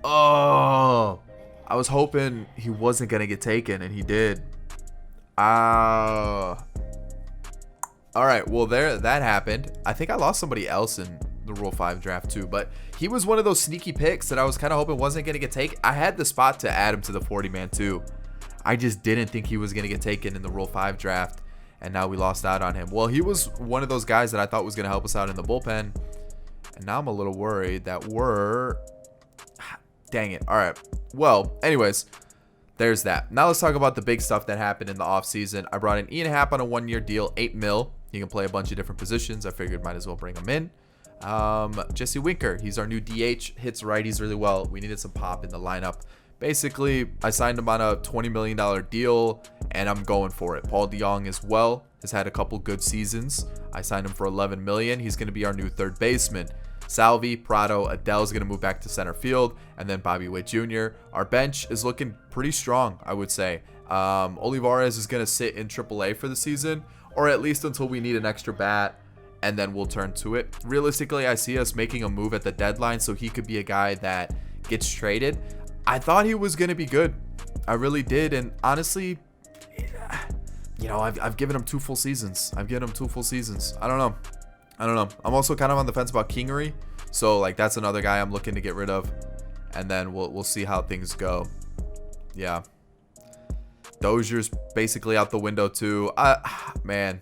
Oh, I was hoping he wasn't going to get taken, and he did. All right, well, that happened. I think I lost somebody else in the Rule 5 draft too, but he was one of those sneaky picks that I was kind of hoping wasn't going to get taken. I had the spot to add him to the 40-man too. I just didn't think he was going to get taken in the Rule 5 draft, and now we lost out on him. Well, he was one of those guys that I thought was going to help us out in the bullpen, and now I'm a little worried that dang it. All right, well, anyways, there's that. Now let's talk about the big stuff that happened in the offseason. I brought in Ian Happ on a 1-year deal, $8 mil. He can play a bunch of different positions. I figured might as well bring him in. Jesse Winker, he's our new DH, hits righties really well. We needed some pop in the lineup. Basically, I signed him on a $20 million deal, and I'm going for it. Paul DeJong as well has had a couple good seasons. I signed him for $11 million. He's going to be our new third baseman. Salvi, Prado, Adele's going to move back to center field, and then Bobby Witt Jr. Our bench is looking pretty strong, I would say. Olivares is going to sit in AAA for the season, or at least until we need an extra bat, and then we'll turn to it. Realistically, I see us making a move at the deadline, so he could be a guy that gets traded. I thought he was going to be good. I really did. And honestly, you know, I've given him 2 full seasons. I don't know. I'm also kind of on the fence about Kingery. So, like, that's another guy I'm looking to get rid of. And then we'll see how things go. Yeah. Dozier's basically out the window, too. Man,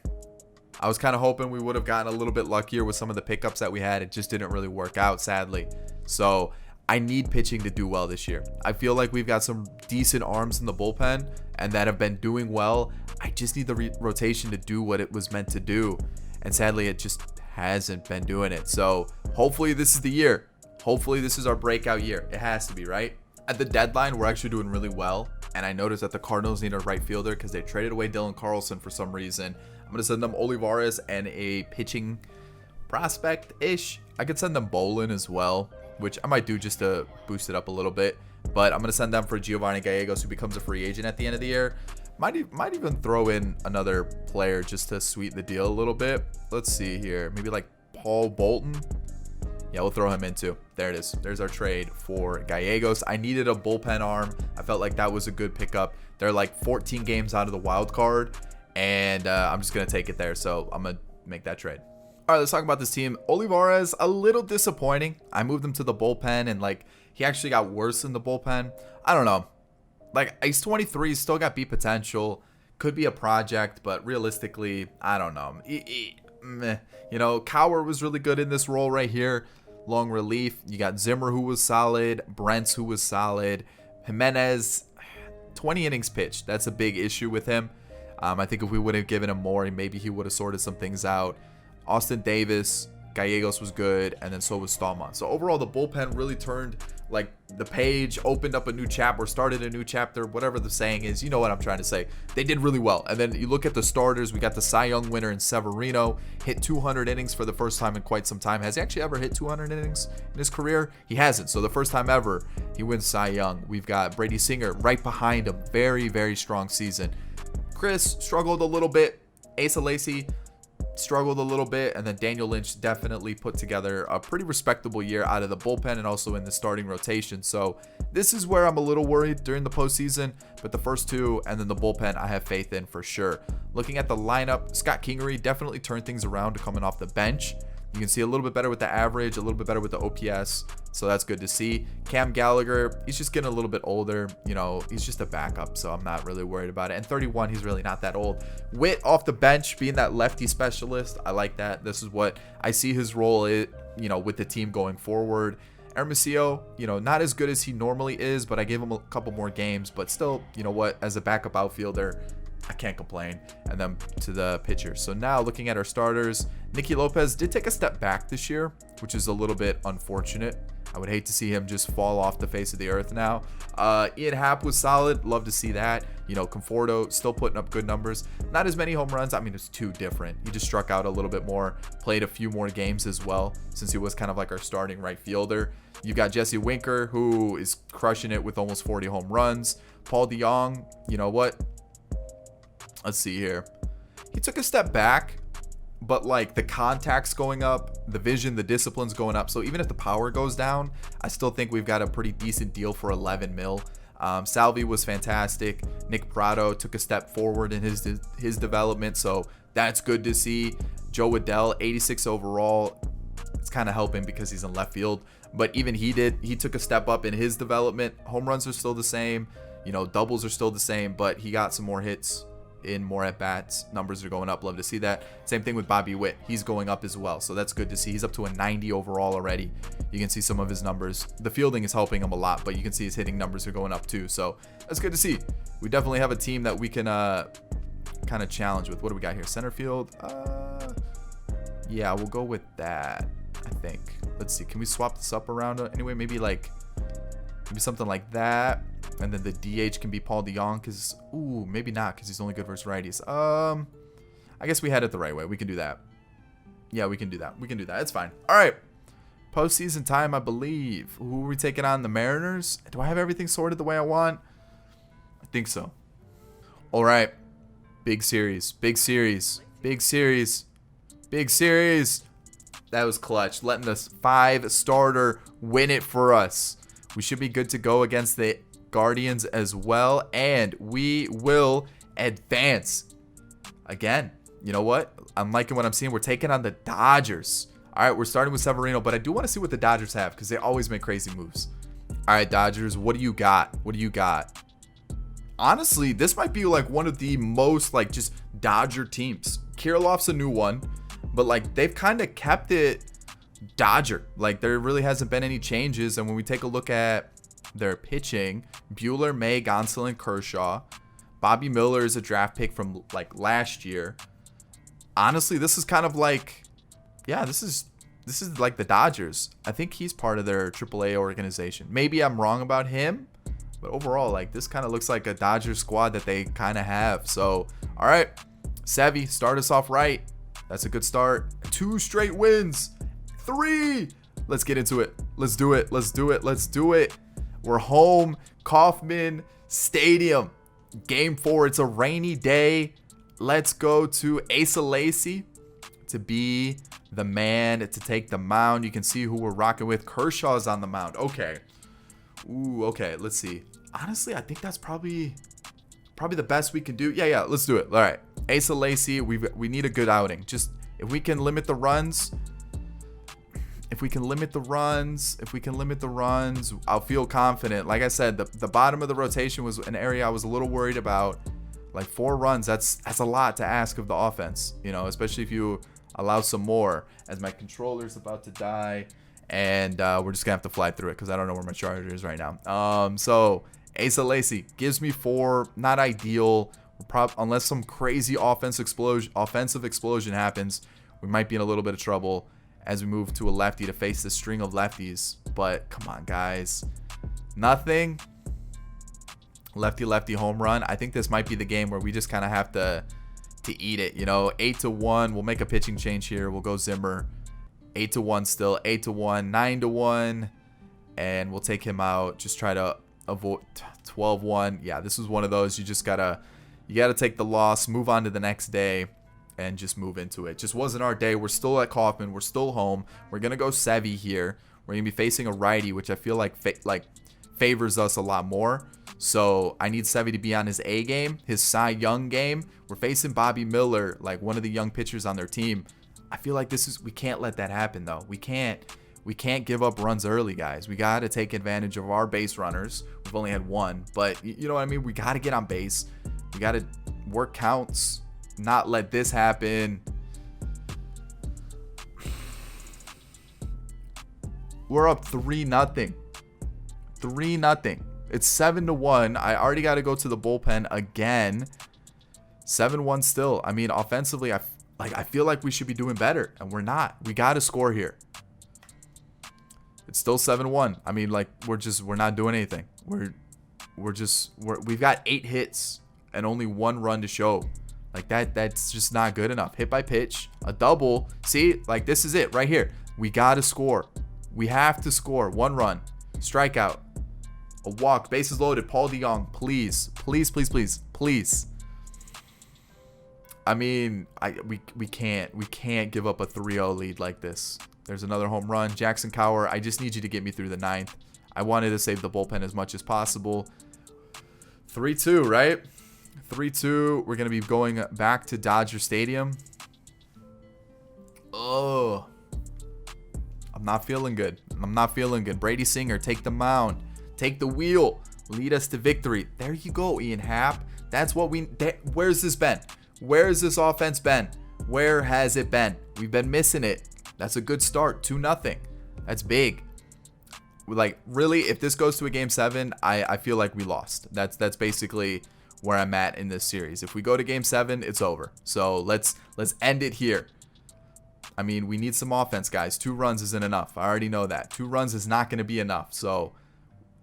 I was kind of hoping we would have gotten a little bit luckier with some of the pickups that we had. It just didn't really work out, sadly. So I need pitching to do well this year. I feel like we've got some decent arms in the bullpen and that have been doing well. I just need the rotation to do what it was meant to do. And sadly, it just hasn't been doing it. So hopefully this is the year. Hopefully this is our breakout year. It has to be, right? At the deadline, we're actually doing really well. And I noticed that the Cardinals need a right fielder because they traded away Dylan Carlson for some reason. I'm going to send them Olivares and a pitching prospect-ish. I could send them Bolin as well, which I might do just to boost it up a little bit. But I'm going to send them for Giovanni Gallegos, who becomes a free agent at the end of the year. Might even throw in another player just to sweeten the deal a little bit. Let's see here. Maybe like Paul Bolton. Yeah, we'll throw him in too. There it is. There's our trade for Gallegos. I needed a bullpen arm. I felt like that was a good pickup. They're like 14 games out of the wild card, and I'm just going to take it there. So I'm going to make that trade. All right, let's talk about this team. Olivares, a little disappointing. I moved him to the bullpen, and like he actually got worse in the bullpen. I don't know. Like, he's 23, he's still got beat potential. Could be a project, but realistically, I don't know. Meh. You know, Cowher was really good in this role right here. Long relief. You got Zimmer, who was solid. Brents, who was solid. Jimenez, 20 innings pitched. That's a big issue with him. I think if we would have given him more, maybe he would have sorted some things out. Austin Davis, Gallegos was good, and then so was Stallman. So overall, the bullpen really turned like the page, opened up a new chapter, or started a new chapter, whatever the saying is. You know what I'm trying to say. They did really well. And then you look at the starters. We got the Cy Young winner in Severino, hit 200 innings for the first time in quite some time. Has he actually ever hit 200 innings in his career? He hasn't. So the first time ever, he wins Cy Young. We've got Brady Singer right behind him. Very, very strong season. Chris struggled a little bit. Asa Lacy struggled a little bit, and then Daniel Lynch definitely put together a pretty respectable year out of the bullpen and also in the starting rotation. So this is where I'm a little worried during the postseason, but the first two and then the bullpen I have faith in for sure. Looking at the lineup, Scott Kingery definitely turned things around coming off the bench. You can see a little bit better with the average, a little bit better with the OPS, so that's good to see. Cam Gallagher, he's just getting a little bit older. You know, he's just a backup, so I'm not really worried about it. And 31, he's really not that old. Witt off the bench, being that lefty specialist, I like that. This is what I see his role is, you know, with the team going forward. Ormacio, you know, not as good as he normally is, but I gave him a couple more games. But still, you know what, as a backup outfielder, I can't complain. And then to the pitchers. So now looking at our starters, Nicky Lopez did take a step back this year, which is a little bit unfortunate. I would hate to see him just fall off the face of the earth now. Ian Happ was solid. Love to see that. You know, Conforto still putting up good numbers. Not as many home runs. I mean, it's too different. He just struck out a little bit more. Played a few more games as well, since he was kind of like our starting right fielder. You've got Jesse Winker, who is crushing it with almost 40 home runs. Paul DeJong, you know what? Let's see here. He took a step back, but like the contact's going up, the vision, the discipline's going up. So even if the power goes down, I still think we've got a pretty decent deal for 11 mil. Salvi was fantastic. Nick Prado took a step forward in his development, so that's good to see. Joe Waddell, 86 overall. It's kind of helping because he's in left field, but even he took a step up in his development. Home runs are still the same, you know, doubles are still the same, but he got some more hits in more at bats. Numbers are going up. Love to see that. Same thing with Bobby Witt. He's going up as well, so that's good to see. He's up to a 90 overall already. You can see some of his numbers. The fielding is helping him a lot, but you can see his hitting numbers are going up too, so that's good to see. We definitely have a team that we can kind of challenge with. What do we got here? Center field. Yeah, we'll go with that, I think. Let's see. Can we swap this up around anyway? Maybe something like that. And then the DH can be Paul DeJong because, ooh, maybe not because he's only good versus righties. I guess we had it the right way. We can do that. Yeah, we can do that. We can do that. It's fine. All right. Postseason time, I believe. Who are we taking on? The Mariners? Do I have everything sorted the way I want? I think so. All right. Big series. Big series. Big series. Big series. That was clutch. Letting the 5-starter win it for us. We should be good to go against the Guardians as well. And we will advance. Again, you know what? I'm liking what I'm seeing. We're taking on the Dodgers. All right, we're starting with Severino, but I do want to see what the Dodgers have because they always make crazy moves. All right, Dodgers, what do you got? What do you got? Honestly, this might be like one of the most like just Dodger teams. Kirilloff's a new one, but like they've kind of kept it Dodger. Like there really hasn't been any changes. And when we take a look at their pitching, Buehler, May, Gonsolin, Kershaw, Bobby Miller is a draft pick from like last year. Honestly, this is kind of like, yeah, this is like the Dodgers. I think he's part of their AAA organization. Maybe I'm wrong about him, but overall, like this kind of looks like a Dodgers squad that they kind of have. So, all right, Sevy, start us off right. That's a good start. 2 straight wins. 3. Let's get into it. Let's do it. Let's do it. Let's do it. We're home. Kauffman Stadium. Game 4. It's a rainy day. Let's go to Asa Lacy to be the man to take the mound. You can see who we're rocking with. Kershaw's on the mound. Okay. Ooh, okay. Let's see. Honestly, I think that's probably the best we can do. Yeah. Let's do it. All right. Asa Lacy, we need a good outing. Just if we can limit the runs. If we can limit the runs, I'll feel confident. Like I said, the bottom of the rotation was an area I was a little worried about. Like 4 runs, that's a lot to ask of the offense, you know, especially if you allow some more. As my controller's about to die, and we're just gonna have to fly through it because I don't know where my charger is right now. So Asa Lacy gives me 4, not ideal. Unless some crazy offensive explosion happens, we might be in a little bit of trouble as we move to a lefty to face this string of lefties. But come on, guys, nothing. Lefty home run. I think this might be the game where we just kind of have to eat it, you know. 8-1. We'll make a pitching change here. We'll go Zimmer. 8-1 still. 8-1. 9-1. And we'll take him out. Just try to avoid 12-1. Yeah, this was one of those. You gotta take the loss, move on to the next day, and just move into it. Just wasn't our day. We're still at Kauffman. We're still home. We're gonna go Sevy here. We're gonna be facing a righty, which I feel like favors us a lot more. So I need Sevy to be on his A game, his Cy Young game. We're facing Bobby Miller, like one of the young pitchers on their team. I feel like we can't let that happen though. We can't give up runs early, guys. We got to take advantage of our base runners. We've only had 1, but you know what I mean? We got to get on base. We got to work counts, not let this happen. We're up 3-0. 3-0. It's 7-1. I already got to go to the bullpen again. 7-1 still. I mean, offensively, I feel like we should be doing better, and we're not. We got to score here. It's still 7-1. I mean, like we're not doing anything. We've got 8 hits and only 1 run to show. Like that's just not good enough. Hit by pitch, a double. See, like this is it right here. We got to score. We have to score. 1 run, strikeout, a walk, bases loaded. Paul DeJong, please. I mean, we can't give up a 3-0 lead like this. There's another home run. Jackson Cower, I just need you to get me through the 9th. I wanted to save the bullpen as much as possible. 3-2, right? 3-2. We're going to be going back to Dodger Stadium. Oh, I'm not feeling good. Brady Singer, take the mound. Take the wheel. Lead us to victory. There you go, Ian Happ. That's what where's this been? Where's this offense been? Where has it been? We've been missing it. That's a good start. 2-0. That's big. Like, really, if this goes to a game 7, I feel like we lost. That's basically where I'm at in this series. If we go to game 7, it's over. So let's end it here. I mean, we need some offense, guys. 2 runs isn't enough. I already know that. 2 runs is not going to be enough. So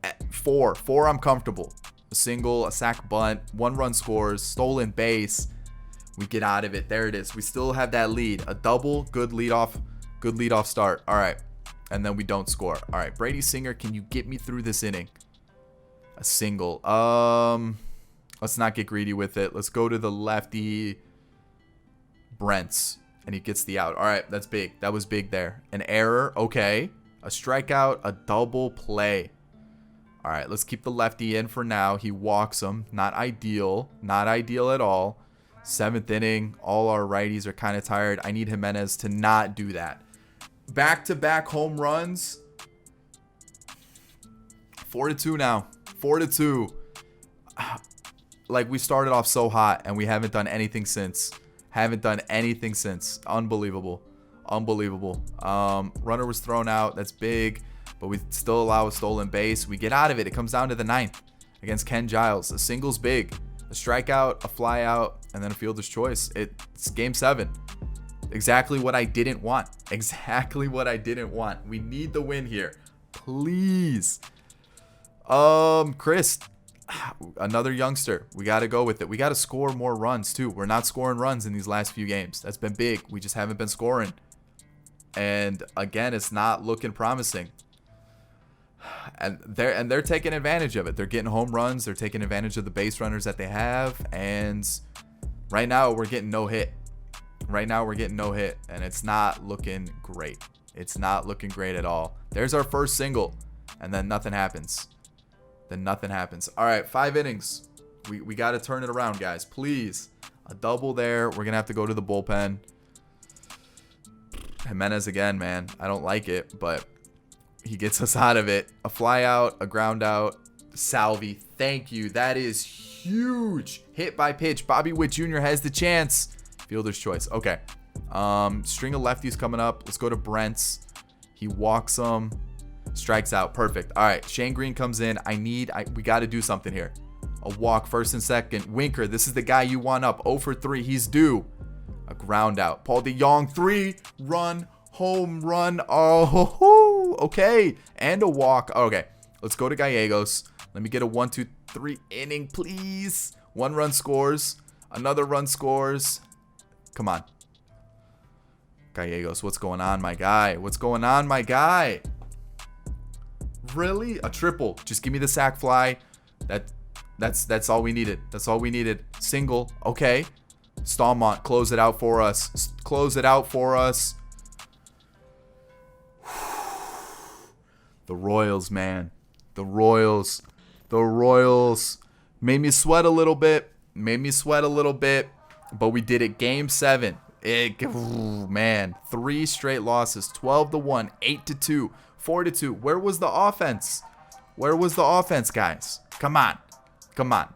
at 4 I'm comfortable. A single, a sack bunt, 1 run scores, stolen base. We get out of it. There it is. We still have that lead. A double, good leadoff start. All right. And then we don't score. All right, Brady Singer, can you get me through this inning? A single. Let's not get greedy with it. Let's go to the lefty Brents, and he gets the out. All right, that's big. That was big there. An error. Okay. A strikeout, a double play. All right, let's keep the lefty in for now. He walks him. Not ideal. Not ideal at all. 7th inning. All our righties are kind of tired. I need Jimenez to not do that. Back-to-back home runs. 4-2 now. 4-2. Like, we started off so hot, and we haven't done anything since. Unbelievable. Runner was thrown out. That's big. But we still allow a stolen base. We get out of it. It comes down to the 9th against Ken Giles. A single's big. A strikeout, a fly out, and then a fielder's choice. It's game 7. Exactly what I didn't want. We need the win here. Please. Chris, another youngster. We got to go with it. We got to score more runs too. We're not scoring runs in these last few games. That's been big. We just haven't been scoring. And again, it's not looking promising. And they're taking advantage of it. They're getting home runs. They're taking advantage of the base runners that they have. And right now we're getting no hit. And it's not looking great. It's not looking great at all. There's our first single, and then nothing happens. All right, 5 innings. We got to turn it around, guys. Please. A double there. We're going to have to go to the bullpen. Jimenez again, man. I don't like it, but he gets us out of it. A fly out, a ground out. Salvi, thank you. That is huge. Hit by pitch. Bobby Witt Jr. has the chance. Fielder's choice. Okay. String of lefties coming up. Let's go to Brent's. He walks them. Strikes out. Perfect. All right. Shane Green comes in. We got to do something here. A walk, first and second. Winker, this is the guy you want up. 0 for 3. He's due. A ground out. Paul DeJong, 3-run home run. Oh, okay. And a walk. Okay. Let's go to Gallegos. Let me get a 1, 2, 3 inning, please. 1 run scores. Another run scores. Come on. Gallegos, what's going on, my guy? Really? A triple. Just give me the sac fly. That's all we needed. Single. Okay. Stallmont, close it out for us. The Royals, man. The Royals made me sweat a little bit. But we did it. Game 7. Man. 3 straight losses. 12-1, 8-2, 4-2. Where was the offense? Guys? Come on.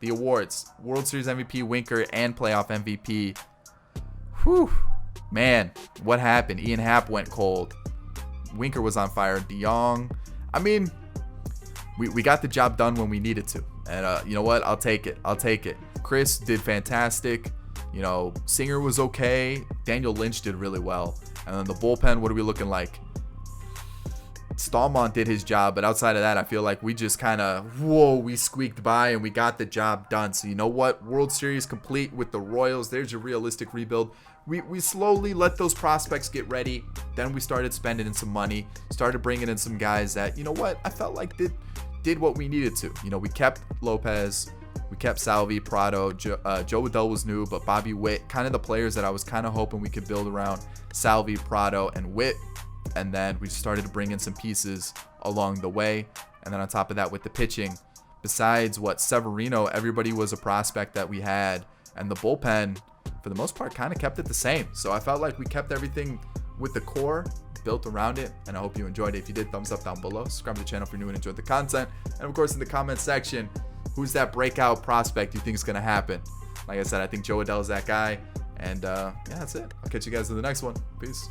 The awards. World Series MVP, Winker, and playoff MVP. Whew. Man, what happened? Ian Happ went cold. Winker was on fire. DeJong. I mean, we got the job done when we needed to. And you know what? I'll take it. Chris did fantastic. Singer was okay. Daniel Lynch did really well. And then the bullpen, what are we looking like? Stallmont did his job, but outside of that, I feel like we just kind of, we squeaked by and we got the job done. So you know what? World Series complete with the Royals. There's your realistic rebuild. We slowly let those prospects get ready. Then we started spending in some money, started bringing in some guys that, you know what? I felt like did what we needed to. We kept Lopez. We kept Salvi, Prado. Joe Adell was new, but Bobby Witt, kind of the players that I was kind of hoping we could build around Salvi, Prado, and Witt. And then we started to bring in some pieces along the way. And then on top of that, with the pitching, besides Severino, everybody was a prospect that we had. And the bullpen, for the most part, kind of kept it the same. So I felt like we kept everything with the core built around it. And I hope you enjoyed it. If you did, thumbs up down below. Subscribe to the channel if you're new and enjoyed the content. And of course, in the comment section, who's that breakout prospect you think is going to happen? Like I said, I think Joe Adell is that guy. And yeah, that's it. I'll catch you guys in the next one. Peace.